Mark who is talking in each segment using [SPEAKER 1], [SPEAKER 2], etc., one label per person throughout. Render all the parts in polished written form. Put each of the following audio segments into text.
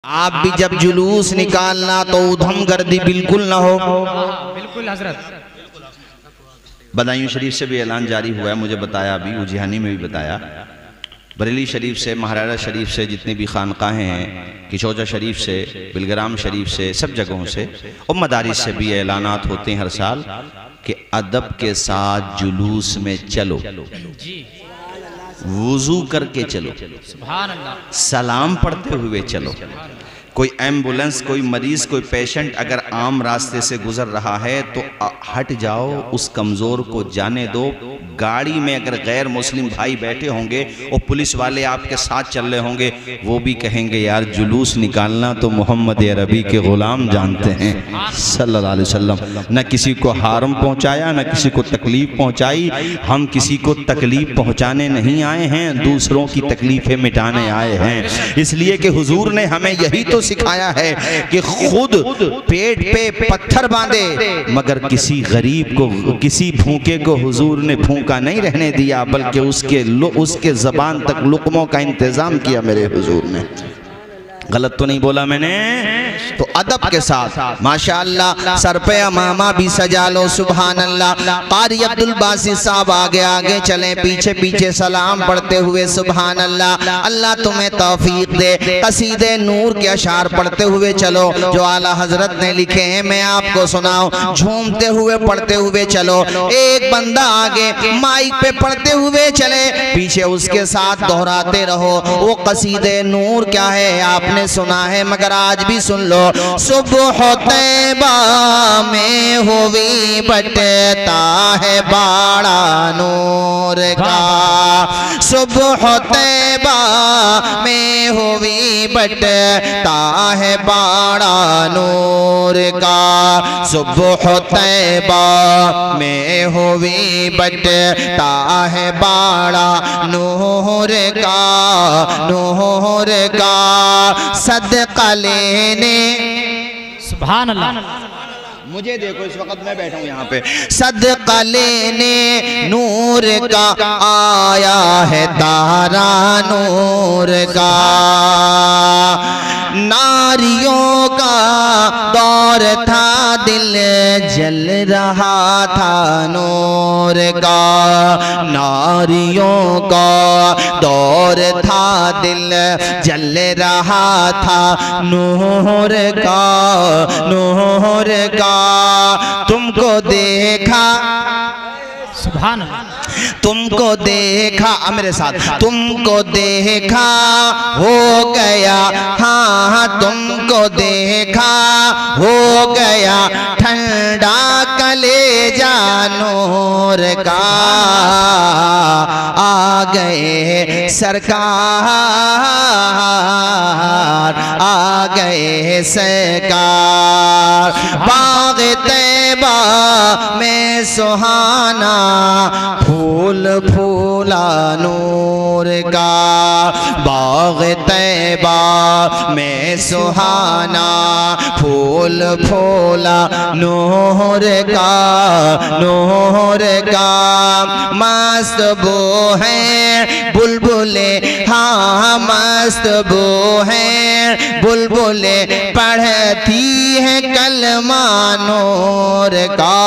[SPEAKER 1] आप भी जब जुलूस निकालना तो उधम गर्दी बिल्कुल ना हो।
[SPEAKER 2] बिल्कुल हजरत।
[SPEAKER 1] बदायूं शरीफ से भी ऐलान जारी हुआ है, मुझे बताया अभी, उजिहानी में भी बताया, बरेली शरीफ से, महाराजा शरीफ से, जितनी भी खानकाहें हैं, किशोजा शरीफ से, बिलग्राम शरीफ से, सब जगहों से और मदारिस से भी ऐलानात होते हैं हर साल कि अदब के साथ जुलूस में चलो, वुजू करके चलो,
[SPEAKER 2] सुभान अल्लाह,
[SPEAKER 1] सलाम पढ़ते हुए चलो। कोई एम्बुलेंस, कोई मरीज, कोई पेशेंट अगर आम रास्ते से गुजर रहा है तो हट जाओ, उस कमज़ोर को जाने दो। गाड़ी में अगर गैर मुस्लिम भाई बैठे होंगे और पुलिस वाले आपके साथ चल रहे होंगे, वो भी कहेंगे यार जुलूस निकालना तो मोहम्मद अरबी के ग़ुलाम जानते हैं सल्लल्लाहु अलैहि वसल्लम। न किसी को हार्म पहुंचाया, न किसी को तकलीफ़ पहुंचाई। हम किसी को तकलीफ़ पहुंचाने नहीं आए हैं, दूसरों की तकलीफ़ें मिटाने आए हैं। इसलिए कि हुजूर ने हमें यही तो सिखाया है कि खुद पेट पे पत्थर बांधे, मगर किसी गरीब को, किसी भूखे को हुजूर ने भूखा नहीं रहने दिया, बल्कि उसके ज़बान तक लुक़मों का इंतज़ाम किया मेरे हुजूर ने। गलत तो नहीं बोला मैंने? तो अदब के साथ माशाअल्लाह सर पे अमामा भी सजा लो, सुभान अल्लाह। कारी अब्दुल बासित साहब आगे आगे चले, पीछे पीछे सलाम पढ़ते हुए, सुभान अल्लाह। अल्लाह तुम्हें तौफीक दे। कसीदे नूर के अशार पढ़ते हुए चलो जो आला हजरत ने लिखे हैं, मैं आपको सुनाऊं। झूमते हुए पढ़ते हुए चलो। एक बंदा आगे माइक पे पढ़ते हुए चले, पीछे उसके साथ दोहराते रहो। वो कसीदे नूर क्या है आपने सुना है, मगर आज भी सुन लो। सुबह तैबा में हुई बटता है बाड़ा नूर का, सुबह तैबा में हुई बटता है बाड़ा नूर का, सुबह तैबा में हुई बटता है बाड़ा नूर का, नूर का सदका लेने।
[SPEAKER 2] सुभान अल्लाह।
[SPEAKER 1] मुझे देखो, इस वक्त मैं बैठा हूँ यहाँ पे, सदका लेने नूर का आया है तारा नूर का। नारियों का दौर था, दिल जल रहा था नूर का। नारियों का दौर था, दिल जल रहा था नूर का, नूर का। तुमको देखा,
[SPEAKER 2] सुभान अल्लाह,
[SPEAKER 1] तुमको देखा, मेरे साथ, तुमको देखा हो गया, हाँ तुमको देखा हो गया ठंडा कलेजा नूर का। आ गए सरकार, आ गए सरकार। बाग तैबा में सुहाना फूल फूला नूर का, बाग तैबा में सुहाना फूल फूला नूर का, नूर का। मस्त बो है बुलबुले, हाँ मस्त बो है बुलबुले, पढ़ती है कलमा नूर का।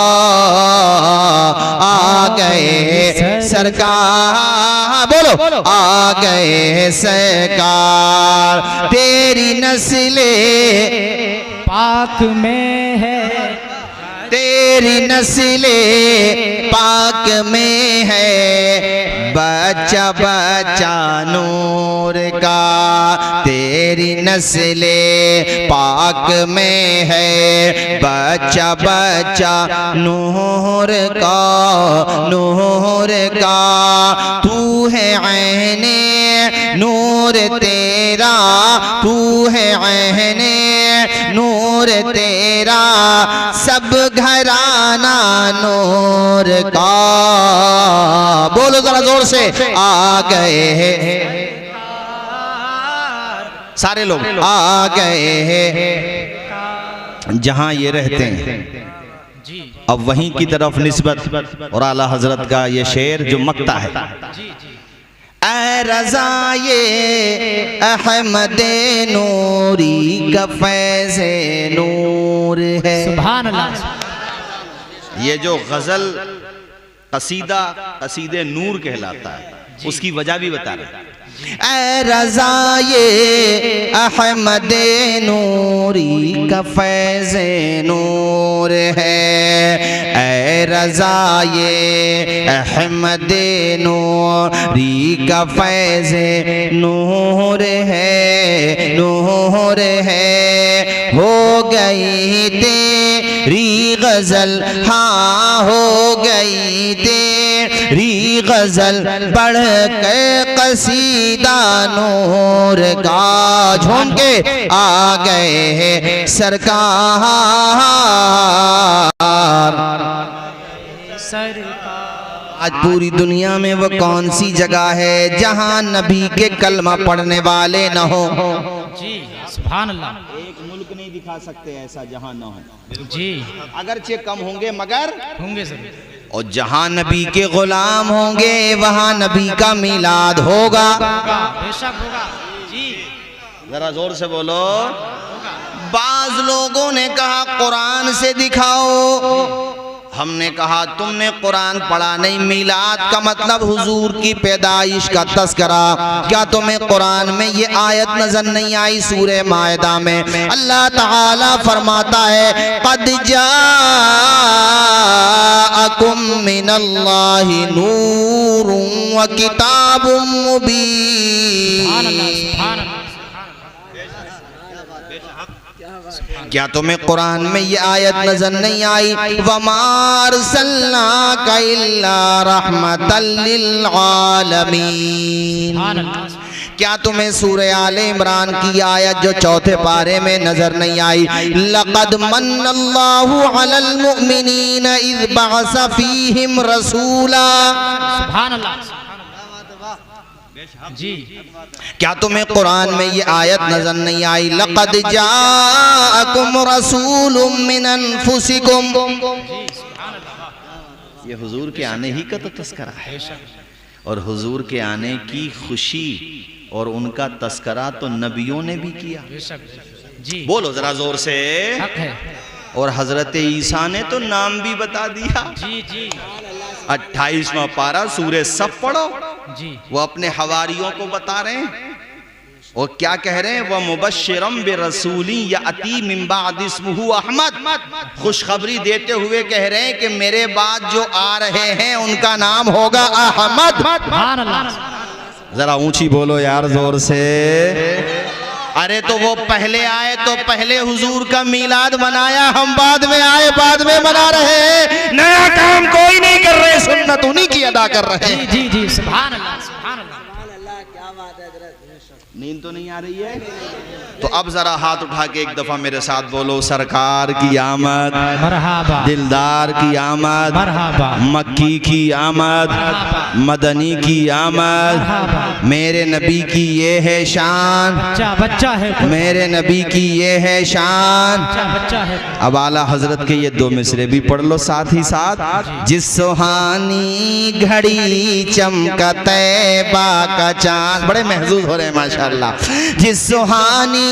[SPEAKER 1] आ गए सरकार, बोलो, आ गए सरकार। तेरी नस्ले
[SPEAKER 2] पाक में है,
[SPEAKER 1] तेरी नस्ले पाक में है, बच्चा बच्चा नूर का। तेरी नस्ले पाक में है, बच्चा बच्चा नूर का, नूर का। तू है ऐने नूर तेरा, तू है ऐने नूर तेरा, सब घराना नूर का। बोलो जरा जोर से, आ गए सारे लोग, आ गए जहां ये रहते हैं। अब वहीं की तरफ निस्बत और आला हजरत का ये शेर जो मकता है, ऐ रज़ाए अहमद नूरी का फैज़ नूर है।
[SPEAKER 2] सुभान अल्लाह।
[SPEAKER 1] ये जो गजल कसीदे नूर कहलाता है, उसकी वजह भी बता रहे हैं। ऐ रज़ाए अहमद नूरी का फैज़ नूर है। ऐ रज़ाए अहमद नूरी का फैज़ नूर है, नूर है। हो गई तेरी गज़ल, हाँ हो गई तेरी गज़ल, बढ़ के कसीदा नूर का। झूम के आ गए हैं सरकार, आज पूरी दुनिया में वो कौन सी जगह है जहां नबी के कलमा पढ़ने वाले न हो।
[SPEAKER 2] जी सुभान अल्लाह।
[SPEAKER 1] एक मुल्क नहीं दिखा सकते ऐसा जहां न हो।
[SPEAKER 2] जी
[SPEAKER 1] अगरचे कम होंगे मगर
[SPEAKER 2] होंगे सर।
[SPEAKER 1] और जहां नबी के गुलाम होंगे वहां नबी का मिलाद होगा।
[SPEAKER 2] बेशक होगा। जी
[SPEAKER 1] जरा जोर से बोलो। बाज लोगों ने कहा कुरान से दिखाओ, हमने कहा तुमने कुरान पढ़ा नहीं। मिलाद का मतलब हुजूर की पैदाइश का तस्करा। क्या तुम्हें कुरान में ये आयत नजर नहीं आई? सूरे मायदा में अल्लाह ताला फरमाता है क़द जाअकुम मिनल्लाहि नूरुन व किताबुम मुबीन।
[SPEAKER 2] सुभान अल्लाह, सुभान अल्लाह।
[SPEAKER 1] क्या तुम्हें कुरान में ये आयत नजर नहीं आई? वमा अरसलनाका इल्ला रहमतल लिल आलमीन।
[SPEAKER 2] सुभान अल्लाह।
[SPEAKER 1] क्या तुम्हें सूरे आले इमरान की आयत जो चौथे पारे में नजर नहीं आई? लक़द मन्नल्लाहु अलल मुमिनीन इज़ बअस फीहिम रसूला।
[SPEAKER 2] सुभान अल्लाह। जी
[SPEAKER 1] क्या तुम्हें कुरान में ये आयत नजर नहीं आई? लक़द जाअकुम रसूलुम मिन अनफुसिकुम। ये हुजूर के आने ही का तो तस्करा है, और हुजूर के आने की खुशी और उनका तस्करा तो नबियों ने भी किया।
[SPEAKER 2] जी
[SPEAKER 1] बोलो जरा जोर से।
[SPEAKER 2] हक है।
[SPEAKER 1] और हजरत ईसा ने तो नाम भी बता दिया।
[SPEAKER 2] जी जी
[SPEAKER 1] 28वां पारा सूरे सफ पढ़ो,
[SPEAKER 2] जी
[SPEAKER 1] वो अपने हवारियों को बता रहे हैं। और क्या कह रहे हैं? वह मुबश्शिरम बिरसूली याती मिन बाद इस्मुहु अहमद। खुशखबरी देते हुए कह रहे हैं कि मेरे बाद जो आ रहे हैं उनका नाम होगा अहमद।
[SPEAKER 2] सुभान अल्लाह।
[SPEAKER 1] जरा ऊंची बोलो यार जोर से। अरे तो वो पहले आए तो पहले हुजूर का मीलाद मनाया, हम बाद में आए बाद में मना रहे हैं। नया काम कोई नहीं कर रहे, सुन्नत उन्हीं की अदा कर रहे हैं।
[SPEAKER 2] जी जी सुभान अल्लाह, सुभान अल्लाह।
[SPEAKER 1] नींद तो नहीं आ रही है? तो अब जरा हाथ उठा के एक दफा मेरे साथ बोलो, सरकार की आमद,
[SPEAKER 2] मरहबा।
[SPEAKER 1] दिलदार की आमद,
[SPEAKER 2] मरहबा।
[SPEAKER 1] मक्की की आमद, मदनी की आमद। मेरे नबी की ये है शान,
[SPEAKER 2] बच्चा बच्चा है,
[SPEAKER 1] मेरे नबी की ये है शान।
[SPEAKER 2] बच्चा बच्चा है।
[SPEAKER 1] अब आला हजरत के ये दो मिसरे भी पढ़ लो साथ ही साथ। जिस सुहानी घड़ी चमका तैबा का चांद। बड़े महजूज हो रहे हैं माशाल्लाह। जिस सुहानी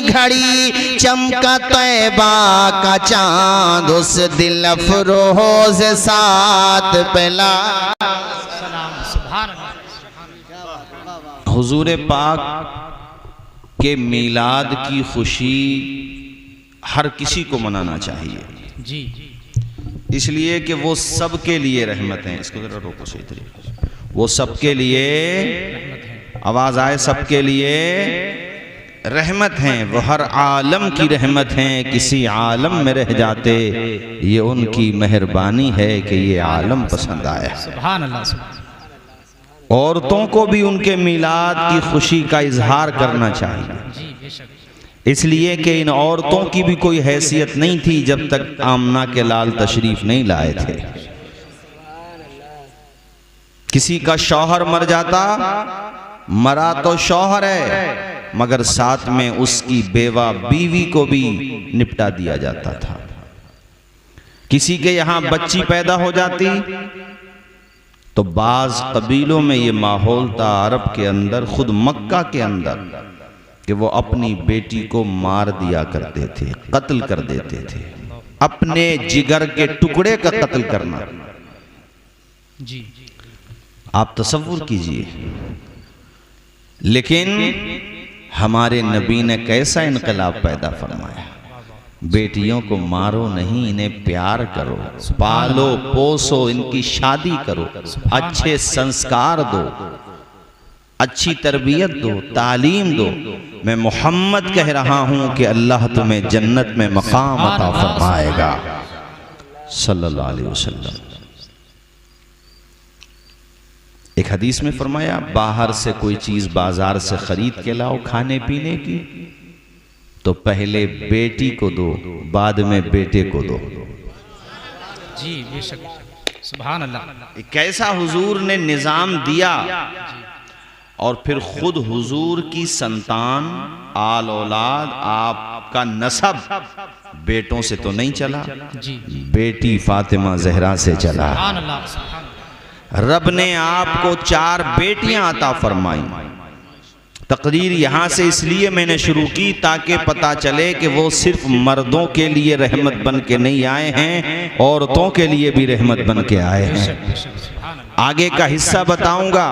[SPEAKER 1] घड़ी चमका तैबा का चांद, उस दिल अफरोज साथ पहला।
[SPEAKER 2] सुभान अल्लाह।
[SPEAKER 1] हुजूर पाक के मीलाद की खुशी हर किसी को मनाना चाहिए,
[SPEAKER 2] जी
[SPEAKER 1] इसलिए कि वो सबके लिए रहमत है। इसको जरा रोको सही तरीके से। वो सबके लिए, आवाज आए, सबके लिए रहमत हैं। वो हर आलम की रहमत हैं। किसी आलम में रह जाते, ये उनकी मेहरबानी है कि ये आलम पसंद आया।
[SPEAKER 2] सुभान अल्लाह, सुभान।
[SPEAKER 1] औरतों को भी उनके मीलाद की खुशी का इजहार करना चाहिए,
[SPEAKER 2] जी बेशक।
[SPEAKER 1] इसलिए कि इन औरतों की भी कोई हैसियत नहीं थी जब तक आमना के लाल तशरीफ नहीं लाए थे। किसी का शौहर मर जाता, मरा तो शौहर है मगर साथ में उसकी बेवा बीवी को भी निपटा दिया जाता था। किसी के यहां बच्ची पैदा हो जाती तो बाज़ कबीलों में ये माहौल था अरब के अंदर, खुद मक्का के अंदर, कि वो अपनी बेटी को मार दिया करते थे, कत्ल कर देते थे। अपने जिगर के टुकड़े का कत्ल करना,
[SPEAKER 2] जी
[SPEAKER 1] आप तसव्वुर कीजिए। लेकिन हमारे नबी ने कैसा इनकलाब पैदा फरमाया, बेटियों को मारो नहीं, इन्हें प्यार करो, पालो पोसो, इनकी शादी करो, अच्छे संस्कार दो, अच्छी तरबियत दो, तालीम दो। मैं मोहम्मद कह रहा हूं कि अल्लाह तुम्हें जन्नत में मकाम अता फरमाएगा, सल्लल्लाहु अलैहि वसल्लम। एक हदीस में फरमाया, बाहर से कोई चीज बाजार से खरीद के लाओ खाने पीने की, तो पहले बेटी को दो, बाद में बेटे को दो।
[SPEAKER 2] जी बेशक, सुभान अल्लाह।
[SPEAKER 1] कैसा हुजूर ने निजाम दिया। और फिर खुद हुजूर की संतान, आल औलाद, आपका नसब बेटों से तो नहीं चला,
[SPEAKER 2] जी
[SPEAKER 1] बेटी फातिमा जहरा से चला।
[SPEAKER 2] सुभान अल्लाह, सुभान अल्लाह।
[SPEAKER 1] रब ने आपको 4 बेटियां अता फरमाई। तकरीर यहां से इसलिए मैंने शुरू की ताकि पता चले कि वो सिर्फ मर्दों के लिए रहमत बन के नहीं आए हैं, औरतों के लिए भी रहमत बन के आए हैं। आगे का हिस्सा बताऊंगा,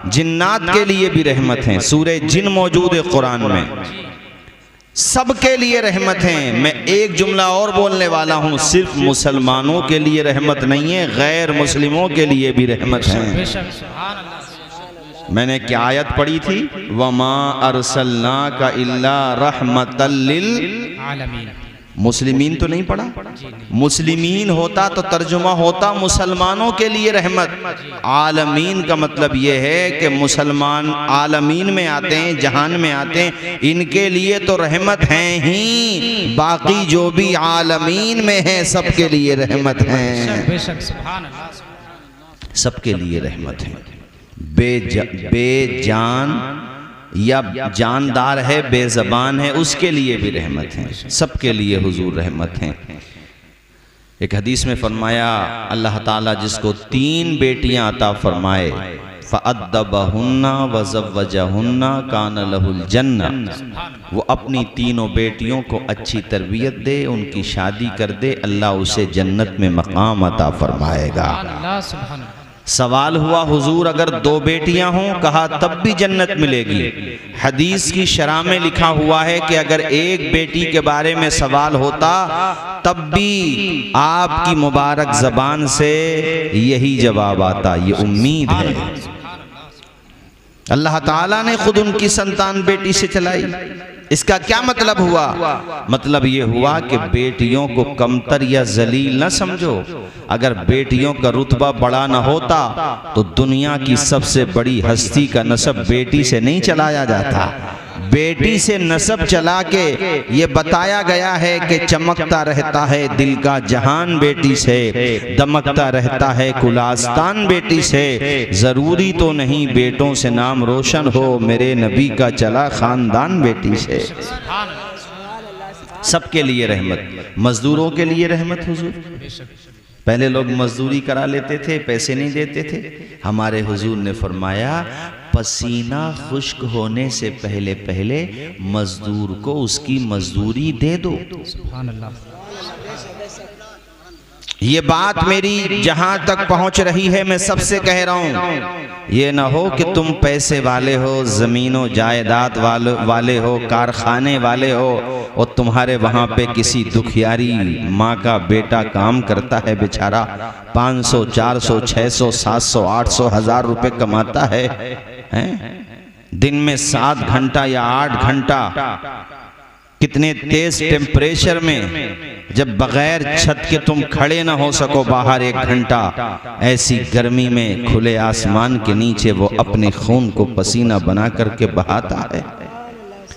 [SPEAKER 1] जिन्नात के लिए भी रहमत है। सूरह जिन मौजूद है कुरान में, सबके लिए रहमत है। मैं एक जुमला और बोलने वाला हूं, सिर्फ मुसलमानों के लिए रहमत नहीं है, गैर मुस्लिमों के लिए भी रहमत है। मैंने क्या आयत पढ़ी थी, वमा अरसलनाका इल्ला रहमतल लिल
[SPEAKER 2] आलमीन।
[SPEAKER 1] मुस्लिमीन तो नहीं पढ़ा, मुस्लिमीन होता तो तर्जुमा होता मुसलमानों के लिए रहमत। आलमीन का मतलब यह है कि मुसलमान आलमीन में आते हैं, जहान में आते हैं, इनके लिए तो रहमत है ही, बाकी जो भी आलमीन में है सबके लिए रहमत है, सबके लिए रहमत है। बेजान या जानदार है, बेज़बान है, उसके लिए भी रहमत है, सबके लिए हुजूर रहमत है। एक हदीस में फरमाया, अल्लाह ताला जिसको 3 बेटियां अता फरमाए, फ़अद्दबहुन्ना वज़व्वजहुन्ना कान लहुल जन्ना, वो अपनी तीनों बेटियों को अच्छी तरबियत दे, उनकी शादी कर दे, अल्लाह उसे जन्नत में मकाम अता फरमाएगा। सवाल हुआ, हुजूर अगर 2 बेटियां हों, कहा तब भी जन्नत मिलेगी। हदीस की शरह में लिखा हुआ है कि अगर एक बेटी के बारे में सवाल होता तब भी आपकी मुबारक जबान से यही जवाब आता, ये उम्मीद है। अल्लाह ताला ने खुद उनकी संतान बेटी से चलाई। इसका क्या मतलब हुआ? मतलब ये हुआ कि बेटियों को कमतर या जलील न समझो। अगर बेटियों का रुतबा बड़ा न होता तो दुनिया की सबसे बड़ी हस्ती का नसब बेटी से नहीं चलाया जाता। बेटी से नसब चला के ये बताया गया है कि चमकता रहता है दिल का जहान बेटी से, दमकता रहता है कुलास्तान बेटी से। जरूरी तो नहीं बेटों से नाम रोशन हो, मेरे नबी का चला खानदान बेटी से। सबके लिए रहमत, मजदूरों के लिए रहमत। हुजूर पहले लोग मजदूरी करा लेते थे, पैसे नहीं देते थे। हमारे हुजूर ने फरमाया, पसीना खुश्क होने से पहले पहले मजदूर को उसकी मजदूरी दे दो।
[SPEAKER 2] सुभान अल्लाह।
[SPEAKER 1] ये बात मेरी जहां तक पहुंच रही है मैं सबसे कह रहा हूं, ये ना हो कि तुम पैसे वाले हो, जमीनों जायदाद वाले हो, कारखाने वाले हो और तुम्हारे वहां पे किसी दुखियारी माँ का बेटा काम करता है, बेचारा 500, 400, 600, 700, 800, 1000 रुपए कमाता है, दिन में 7 घंटा या 8 घंटा, कितने तेज टेम्परेचर में, जब बगैर छत के तुम खड़े ना हो सको बाहर 1 घंटा, ऐसी गर्मी में खुले आसमान के नीचे वो अपने खून को पसीना बना करके बहाता है।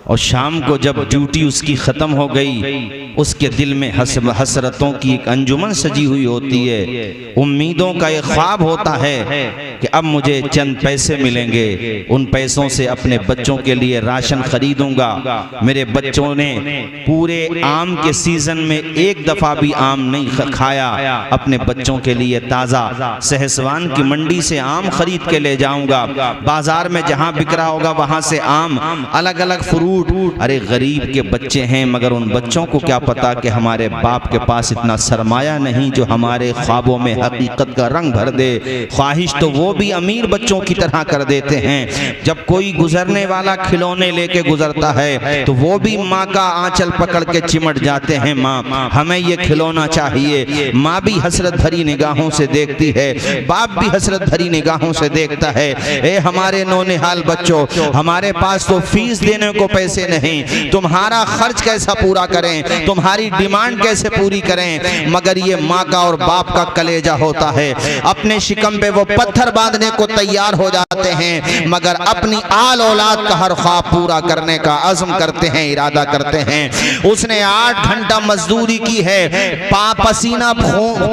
[SPEAKER 1] और शाम को जब ड्यूटी उसकी ख़त्म हो गई, उसके दिल में हसरतों की एक अंजुमन सजी हुई होती है, उम्मीदों का एक ख्वाब होता है कि अब मुझे चंद पैसे मिलेंगे, उन पैसों से अपने बच्चों के लिए राशन खरीदूंगा। मेरे बच्चों ने पूरे आम के सीजन में एक दफ़ा भी आम नहीं खाया, अपने बच्चों के लिए ताज़ा सहसवान की मंडी से आम खरीद के ले जाऊंगा। बाजार में जहां बिक रहा होगा वहां से आम, अलग अलग फ्रूट। अरे गरीब के बच्चे हैं, मगर उन बच्चों को क्या पता कि हमारे बाप के पास इतना सरमाया नहीं जो हमारे ख्वाबों में हकीकत का रंग भर दे। ख्वाहिश तो वो भी अमीर बच्चों की तरह कर देते हैं। जब कोई गुजरने वाला खिलौने लेके गुजरता है तो वो भी माँ का आंचल पकड़ के चिमट जाते हैं, माँ हमें ये खिलौना चाहिए। माँ भी हसरत भरी निगाहों से देखती है, बाप भी हसरत भरी निगाहों से देखता है। ए हमारे नौनिहाल बच्चों, हमारे पास तो फीस देने को पैसे नहीं, तुम्हारा खर्च कैसा पूरा करें, तुम्हारी डिमांड कैसे पूरी करें। मगर ये माँ का और बाप का कलेजा होता है, अपने शिकम पे वो पत्थर बांधने को तैयार हो जाते हैं, मगर अपनी आल औलाद का हर ख्वाब पूरा करने का अज़्म करते हैं, इरादा करते हैं। उसने 8 घंटा मजदूरी की है, पसीना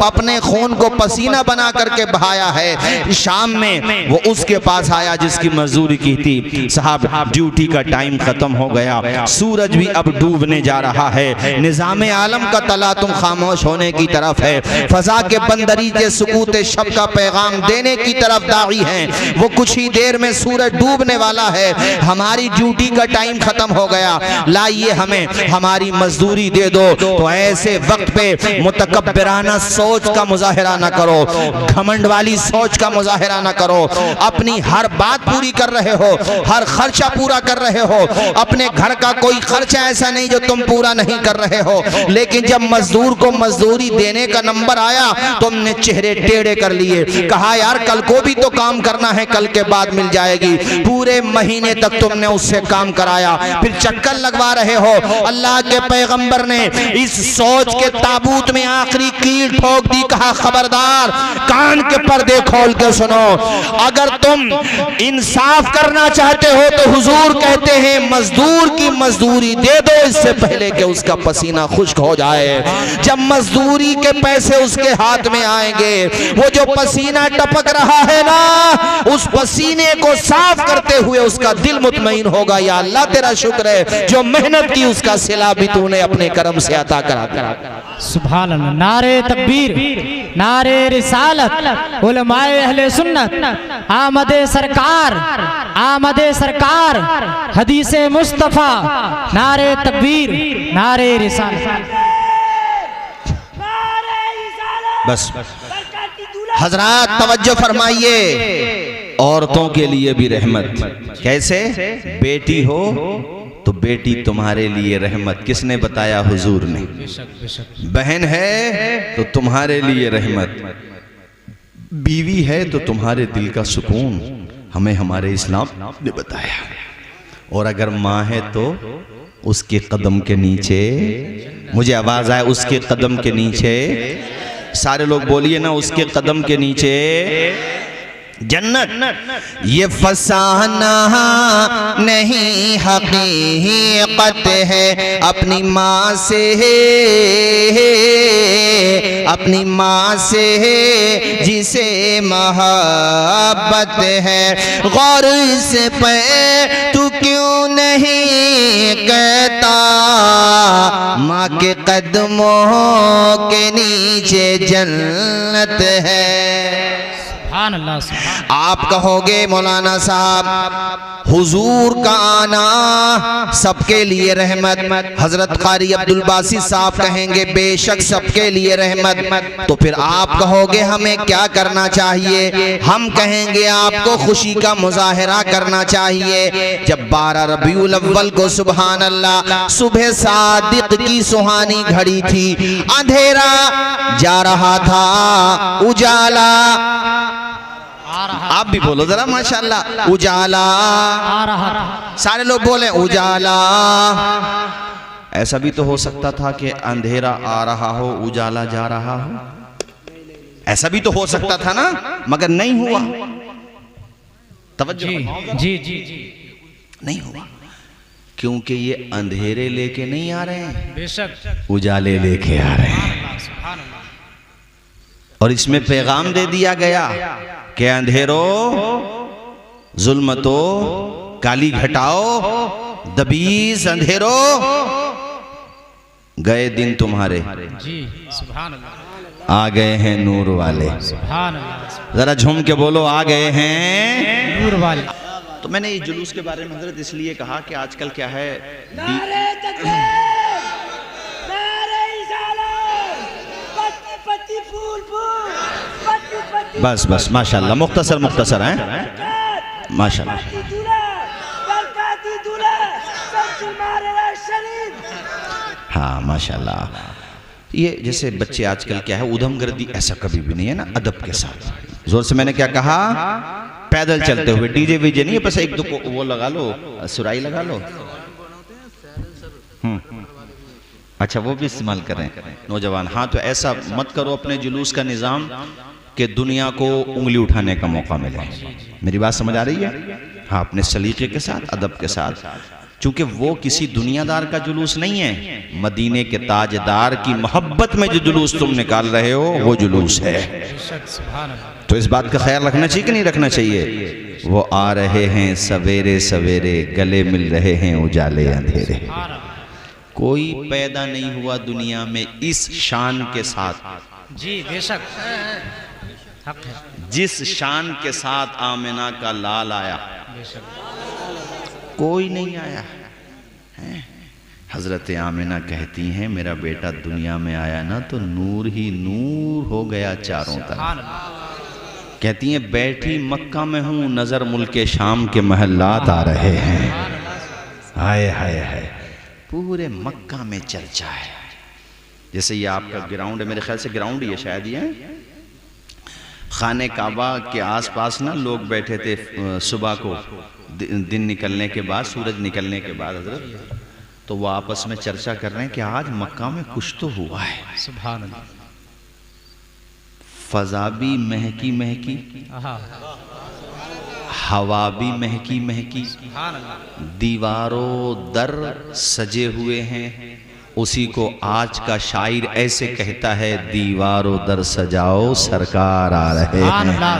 [SPEAKER 1] अपने खून को पसीना बना करके बहाया है। शाम में वो उसके पास आया जिसकी मजदूरी की थी। साहब ड्यूटी का टाइम खत्म हो गया, सूरज भी अब डूबने जा रहा है, निज़ामे आलम का तला तुम खामोश होने की तरफ है, फजा के बंदरी के सुकूते शब का पैगाम देने की तरफ दाई हैं। वो कुछ ही देर में सूरज डूबने वाला है, हमारी ड्यूटी का टाइम खत्म हो गया, लाइए हमें हमारी मजदूरी दे दो। तो ऐसे वक्त पे मुतकब्बिराना सोच का मुजाहिरा ना करो, घमंड वाली सोच का मुजाहिरा ना करो। अपनी हर बात पूरी कर रहे हो, हर खर्चा पूरा कर रहे हो, अपने घर का कोई खर्चा ऐसा नहीं जो तुम पूरा नहीं कर रहे हो। लेकिन जब मजदूर को मजदूरी देने का नंबर आया, तुमने चेहरे टेढ़े कर लिए, कहा यार कल को भी तो काम करना है, कल के बाद मिल जाएगी। पूरे महीने तक तुमने उससे काम कराया, फिर चक्कर लगवा रहे हो। अल्लाह के पैगंबर ने इस सोच के ताबूत में आखिरी कील ठोक दी, कहा खबरदार कान के पर्दे खोल के सुनो, अगर तुम इंसाफ करना चाहते हो तो हुजूर कहते हैं मजदूर की मजदूरी दे दो इससे पहले कि उसका पसीना खुश्क हो जाए। जब मजदूरी के पैसे उसके हाथ में आएंगे, वो जो पसीना टपक रहा है ना, उस पसीने को साफ करते हुए उसका दिल मुतमईन होगा, या अल्लाह तेरा शुक्र है जो मेहनत की उसका सिला भी तूने अपने करम से अता करा।
[SPEAKER 2] सुभान अल्लाह। नारे तकबीर, नारे रिसालत, उलमाए अहले सुन्नत, आमदे सरकार, आमदे सरकार, हदीसे मुस्तफा, नारे तकबीर, नारे रिसालत।
[SPEAKER 1] बस हजरात तवज्जो फरमाइए, औरतों के लिए भी रहमत। कैसे? बेटी हो तो बेटी तुम्हारे लिए रहमत, किसने बताया? हुजूर ने। बहन है तो तुम्हारे लिए रहमत, बीवी है तो तुम्हारे दिल का सुकून, हमें हमारे इस्लाम ने बताया। और अगर माँ है तो उसके कदम के नीचे, मुझे आवाज आए उसके कदम के नीचे, सारे लोग बोलिए ना, उसके कदम के नीचे जन्नत। ये फसाना नहीं हकीकत है, अपनी माँ से, अपनी माँ से जिसे मोहब्बत है। गौर से पे तू क्यों नहीं कहता, माँ के कदमों के नीचे जन्नत है। आप कहोगे मौलाना साहब हुजूर का आना सबके लिए रहमत, हजरत कारी अब्दुल बासित साहब कहेंगे बेशक सबके लिए रहमत। तो फिर आप कहोगे हमें क्या करना चाहिए? हम कहेंगे आपको खुशी का मुजाहिरा करना चाहिए। जब 12 रबीउल अव्वल को सुभान अल्लाह सुबह सादिक की सुहानी घड़ी थी, अंधेरा जा रहा था, उजाला, आप भी बोलो जरा माशाल्लाह, उजाला आ रहा, सारे लोग बोले उजाला। ऐसा भी तो हो सकता था कि अंधेरा आ रहा हो, उजाला जा रहा हो, ऐसा भी तो हो सकता था ना, मगर नहीं हुआ। तवज्जो
[SPEAKER 2] जी जी जी
[SPEAKER 1] नहीं हुआ, क्योंकि ये अंधेरे लेके नहीं आ रहे हैं,
[SPEAKER 2] बेशक
[SPEAKER 1] उजाले लेके आ रहे हैं। और इसमें पैगाम दे दिया गया कि अंधेरो जुल्मतो काली घटाओ दबीज अंधेरो गए दिन तुम्हारे
[SPEAKER 2] जी सुभान अल्लाह,
[SPEAKER 1] आ गए हैं नूर वाले।
[SPEAKER 2] सुभान अल्लाह,
[SPEAKER 1] जरा झूम के बोलो आ गए हैं
[SPEAKER 2] नूर वाले।
[SPEAKER 1] तो मैंने ये जुलूस के बारे में हजरत इसलिए कहा कि आजकल क्या है
[SPEAKER 3] नारे तकबीर, नारे रिसालत, पत्ती पत्ती फूल फूल, पत्ती पत्ती
[SPEAKER 1] बस बस माशाल्लाह मुख्तसर हैं माशाल्लाह।
[SPEAKER 3] पत्ती दूल्हा, बरकाती दूल्हा, शम्सुल मारे शरीफ।
[SPEAKER 1] हाँ माशाल्लाह। ये जैसे बच्चे आजकल क्या है उधमगर्दी, ऐसा कभी भी नहीं है ना, अदब के साथ। जोर से मैंने क्या कहा, पैदल चलते हुए, डीजे वीजे नहीं है, बस एक दो को वो लगा लो, सुराई लगा लो। अच्छा वो भी इस्तेमाल करें नौजवान। हाँ तो ऐसा मत करो अपने जुलूस का निज़ाम कि दुनिया को उंगली उठाने का मौका मिले। मेरी बात समझ आ रही है? हाँ अपने सलीके के साथ, अदब के साथ, चूंकि वो किसी दुनियादार का जुलूस नहीं है, मदीने के ताजदार की मोहब्बत में जो जुलूस तुम निकाल रहे हो वो जुलूस है।
[SPEAKER 2] सुभान अल्लाह,
[SPEAKER 1] तो इस बात का ख्याल रखना चाहिए कि नहीं रखना चाहिए? वो आ रहे हैं सवेरे सवेरे, गले मिल रहे हैं उजाले अंधेरे। कोई पैदा नहीं हुआ दुनिया में इस शान के साथ,
[SPEAKER 2] जी बेशक हक है,
[SPEAKER 1] जिस शान के साथ आमिना का लाल आया,
[SPEAKER 2] बेशक
[SPEAKER 1] कोई नहीं आया है। हजरत आमिना कहती हैं मेरा बेटा दुनिया में आया ना तो नूर ही नूर हो गया चारों तरफ।
[SPEAKER 2] सुभान अल्लाह,
[SPEAKER 1] कहती हैं बैठी मक्का में हूँ, नजर मुल्के शाम के महल्लात आ रहे हैं। हाय हाय हाय, पूरे मक्का में चर्चा है। जैसे ये आपका ग्राउंड है, मेरे ख्याल से ग्राउंड ही है शायद, ये खाने काबा के आसपास ना लोग बैठे थे सुबह को, दिन निकलने के बाद, सूरज निकलने के बाद हजरत, तो वो आपस में चर्चा कर रहे हैं कि आज मक्का में कुछ तो हुआ है।
[SPEAKER 2] सुभान अल्लाह,
[SPEAKER 1] फजा भी महकी महकी,
[SPEAKER 2] आहा,
[SPEAKER 1] हवा भी महकी महकी,
[SPEAKER 2] सुभान अल्लाह,
[SPEAKER 1] दीवारों दर सजे हुए हैं। उसी को आज का शायर ऐसे कहता है, दीवारों दर सजाओ सरकार आ रहे
[SPEAKER 2] सुभान
[SPEAKER 1] हैं,
[SPEAKER 2] अल्लाह,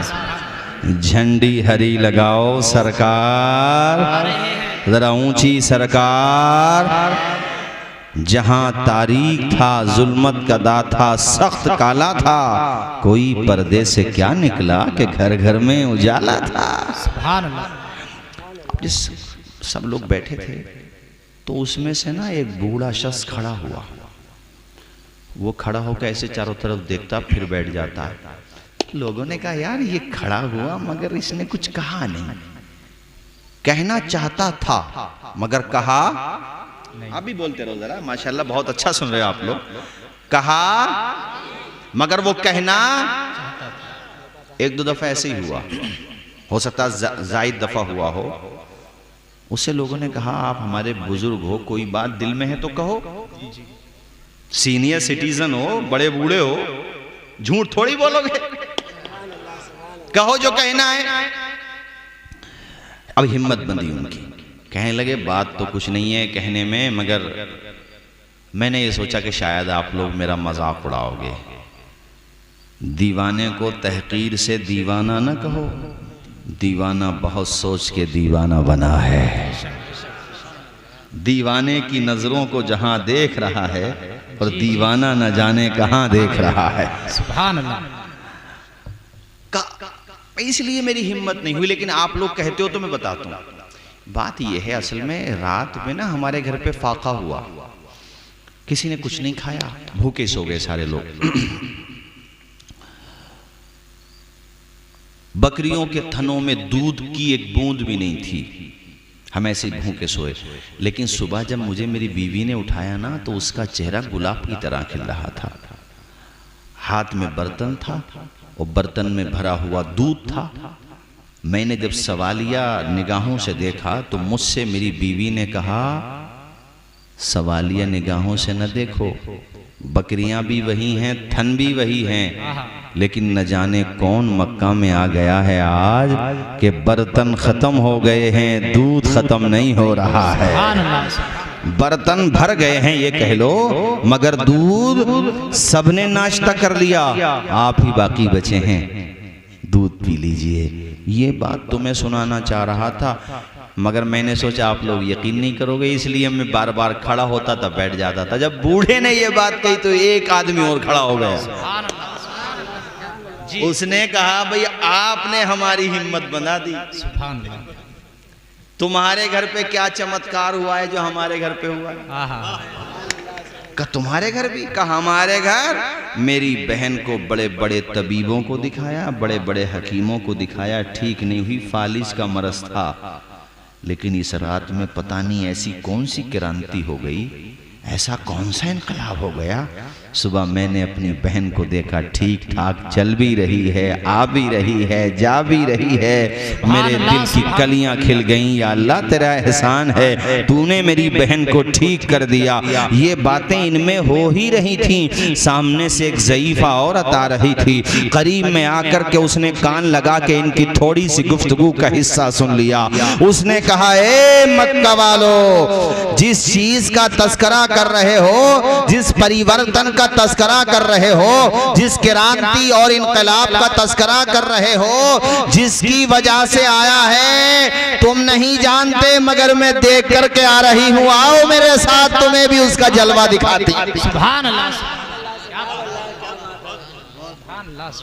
[SPEAKER 1] झंडी हरी लगाओ सरकार, जरा ऊंची सरकार। जहां तारीख था, जुल्मत का दा था, सख्त काला था, कोई पर्दे से क्या निकला कि घर घर में उजाला था।
[SPEAKER 2] सुभान अल्लाह,
[SPEAKER 1] जिस सब लोग बैठे थे तो उसमें से ना एक बूढ़ा शख्स खड़ा हुआ। वो खड़ा होकर ऐसे चारों तरफ देखता, फिर बैठ जाता है। लोगों ने कहा यार ये खड़ा हुआ मगर इसने कुछ कहा नहीं, कहना चाहता था मगर कहा नहीं। अभी बोलते रहो जरा, माशाल्लाह बहुत अच्छा सुन रहे हो आप लोग। कहा मगर वो कहना एक दो दफा ऐसे ही हुआ, हो सकता है जायद दफा हुआ हो। उससे लोगों ने कहा आप हमारे बुजुर्ग हो, कोई बात दिल में है तो कहो, सीनियर सिटीजन हो, बड़े बूढ़े हो, झूठ थोड़ी बोलोगे, कहो जो कहना है। अब हिम्मत बंदी उनकी, कहने लगे बात तो कुछ नहीं है कहने में, मगर मैंने ये सोचा कि शायद आप लोग मेरा मजाक उड़ाओगे। दीवाने को तहकीर से दीवाना न कहो, दीवाना बहुत सोच के दीवाना बना है। दीवाने की नजरों को जहां देख रहा है और दीवाना न जाने कहां देख रहा है।
[SPEAKER 2] सुभान अल्लाह,
[SPEAKER 1] इसलिए मेरी हिम्मत नहीं हुई, लेकिन आप लोग कहते हो तो मैं बताता हूं। बात यह है असल में, रात में ना हमारे घर पे फाका हुआ, किसी ने कुछ नहीं खाया, भूखे सो गए सारे लोग। बकरियों के थनों में दूध की एक बूंद भी नहीं थी, हम ऐसे भूखे सोए। लेकिन सुबह जब मुझे मेरी बीवी ने उठाया ना तो उसका चेहरा गुलाब की तरह खिल रहा था। हाथ में बर्तन था और बर्तन में भरा हुआ दूध था। मैंने जब सवालिया निगाहों से देखा तो मुझसे मेरी बीवी ने कहा सवालिया निगाहों से न देखो, बकरियां भी वही हैं, थन भी वही हैं, लेकिन न जाने कौन मक्का में आ गया है आज कि बर्तन खत्म हो गए हैं, दूध खत्म नहीं हो रहा है।
[SPEAKER 2] सुभान अल्लाह,
[SPEAKER 1] बर्तन भर गए हैं ये कह लो, मगर दूध सबने नाश्ता कर लिया, आप ही बाकी बचे हैं। दूध पी लीजिए। ये बात तो मैं सुनाना चाह रहा था, मगर मैंने सोचा आप लोग यकीन नहीं करोगे, इसलिए मैं बार बार खड़ा होता था, बैठ जाता था। जब बूढ़े ने ये बात कही तो एक आदमी और खड़ा हो गया। उसने कहा भाई आपने हमारी हिम्मत बना दी।
[SPEAKER 2] सुभान अल्लाह।
[SPEAKER 1] तुम्हारे घर पे क्या चमत्कार हुआ है जो हमारे घर पे हुआ है?
[SPEAKER 2] आहा।
[SPEAKER 1] का तुम्हारे घर भी? का हमारे घर? मेरी बहन को बड़े बड़े तबीबों को दिखाया, बड़े बड़े हकीमों को दिखाया, ठीक नहीं हुई, फालिज का मरज था। लेकिन इस रात में पता नहीं ऐसी कौन सी क्रांति हो गई, ऐसा कौन सा इनकलाब हो गया। सुबह मैंने अपनी बहन को देखा, ठीक ठाक चल भी रही है, आ भी रही है, जा भी रही है। मेरे दिल की कलियां खिल गईं। या अल्लाह तेरा एहसान है, तूने मेरी बहन को ठीक कर दिया। ये बातें इनमें हो ही रही थी। सामने से एक ज़ईफ़ा औरत आ रही थी, करीब में आकर के उसने कान लगा के इनकी थोड़ी सी गुफ्तगू का हिस्सा सुन लिया। उसने कहा, ए मक्का वालो, जिस चीज का तस्करा कर रहे हो, जिस परिवर्तन का तस्करा कर रहे हो, जिस क्रांति और इनकलाब का तस्करा कर रहे हो, जिसकी वजह से आया है, तुम नहीं जानते, मगर मैं देख करके आ रही हूँ। आओ मेरे साथ, तुम्हें भी उसका जलवा दिखाती।
[SPEAKER 2] सुभान अल्लाह।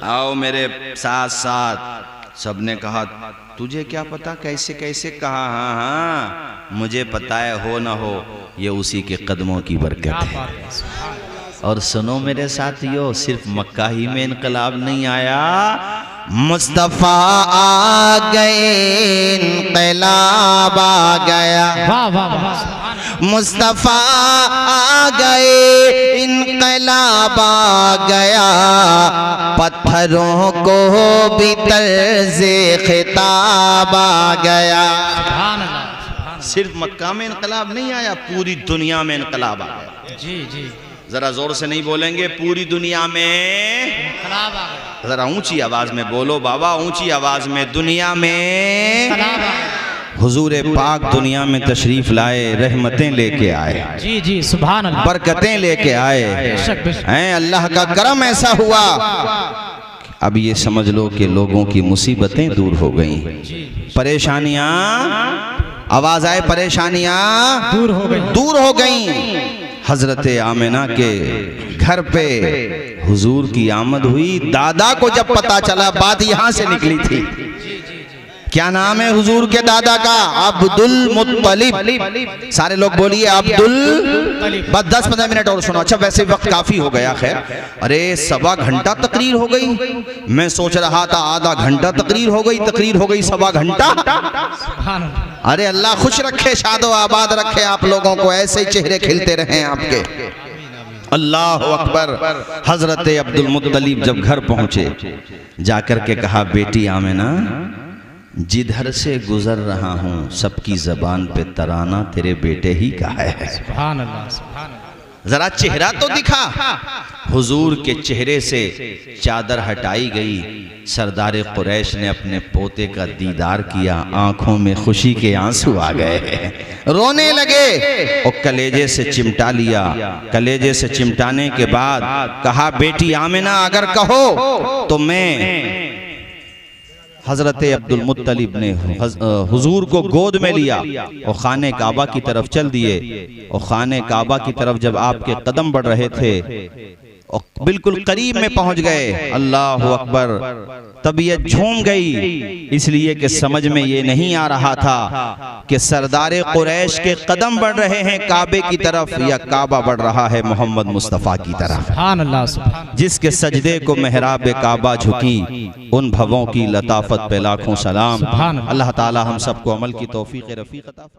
[SPEAKER 1] आओ मेरे साथ साथ। सबने कहा, तुझे क्या पता? कैसे कैसे? कहा, हाँ हाँ मुझे पता है, हो ना हो ये उसी के कदमों की बरकत है। और सुनो मेरे साथियों, सिर्फ मक्का ही में इनकलाब नहीं आया, मुस्तफा आ गए, इनकलाब आ गया।
[SPEAKER 2] वाह वाह वाह।
[SPEAKER 1] मुस्तफा आ गए, इनकलाब आ गया, पत्थरों को भी तर्ज़े खिताब आ गया।
[SPEAKER 2] सुभान अल्लाह।
[SPEAKER 1] सिर्फ मक्का में इनकलाब नहीं आया, पूरी दुनिया में इनकलाब आ गया।
[SPEAKER 2] जी जी।
[SPEAKER 1] जरा जोर से नहीं बोलेंगे? पूरी दुनिया में
[SPEAKER 2] इनकलाब आ गया।
[SPEAKER 1] जरा ऊंची आवाज में बोलो बाबा, ऊंची आवाज में। दुनिया में
[SPEAKER 2] इनकलाब आ गया।
[SPEAKER 1] हुजूर पाक दुनिया में तशरीफ लाए, रहमतें लेके आए,
[SPEAKER 2] जी जी सुभान अल्लाह,
[SPEAKER 1] बरकतें लेके आए हैं। अल्लाह का करम ऐसा हुआ, अब ये समझ लो कि लोगों की मुसीबतें दूर हो गई, परेशानियां, आवाज आए, परेशानियां दूर हो गई। हजरत आमिना के घर पे हुजूर की आमद हुई। दादा को जब पता चला, बात यहां से निकली थी। क्या नाम है हुजूर के दादा का? अब्दुल मुत्तलिब। सारे लोग बोलिए अब्दुल। बस 10-15 मिनट और सुनो। अच्छा वैसे वक्त काफी हो गया। खैर, अरे 1.25 घंटा तकरीर हो गई। मैं सोच रहा था आधा घंटा तकरीर हो गई, तकरीर हो गई 1.25 घंटा। अरे अल्लाह खुश रखे, शादो आबाद रखे आप लोगों को, ऐसे चेहरे खिलते रहे आपके। अल्लाह अकबर। हजरत अब्दुल मुत्तलिब जब घर पहुंचे, जाकर के कहा, बेटी आमिना, जिधर से गुजर रहा हूँ सबकी जबान पे तराना तेरे बेटे ही का है।
[SPEAKER 2] सुभान अल्लाह, सुभान अल्लाह।
[SPEAKER 1] जरा चेहरा तो दिखा। हुजूर के चेहरे से चादर हटाई गई। सरदार कुरैश ने अपने पोते का दीदार किया, आंखों में खुशी के आंसू आ गए, रोने लगे और कलेजे से चिमटा लिया। कलेजे से चिमटाने के बाद कहा, बेटी आमिना अगर कहो तो मैं। हजरत अब्दुल मुत्तलिब ने हुजूर को गोद में लिया और खाने काबा की तरफ चल दिए। और खाने काबा की तरफ जब आपके कदम बढ़ रहे थे और बिल्कुल करीब में पहुंच गए, अल्लाह अकबर, तबीयत झूम गई, इसलिए कि समझ में ये नहीं आ रहा था कि सरदार कुरैश के कदम बढ़ रहे हैं काबे की तरफ या काबा बढ़ रहा है मोहम्मद मुस्तफ़ा की तरफ।
[SPEAKER 2] सुभान अल्लाह, सुभान।
[SPEAKER 1] जिसके सजदे को मेहराब काबा झुकी, उन भवों की लताफत पे लाखों सलाम। अल्लाह ताला हम सबको अमल की तौफीक रफ़ीक अता फरमाए।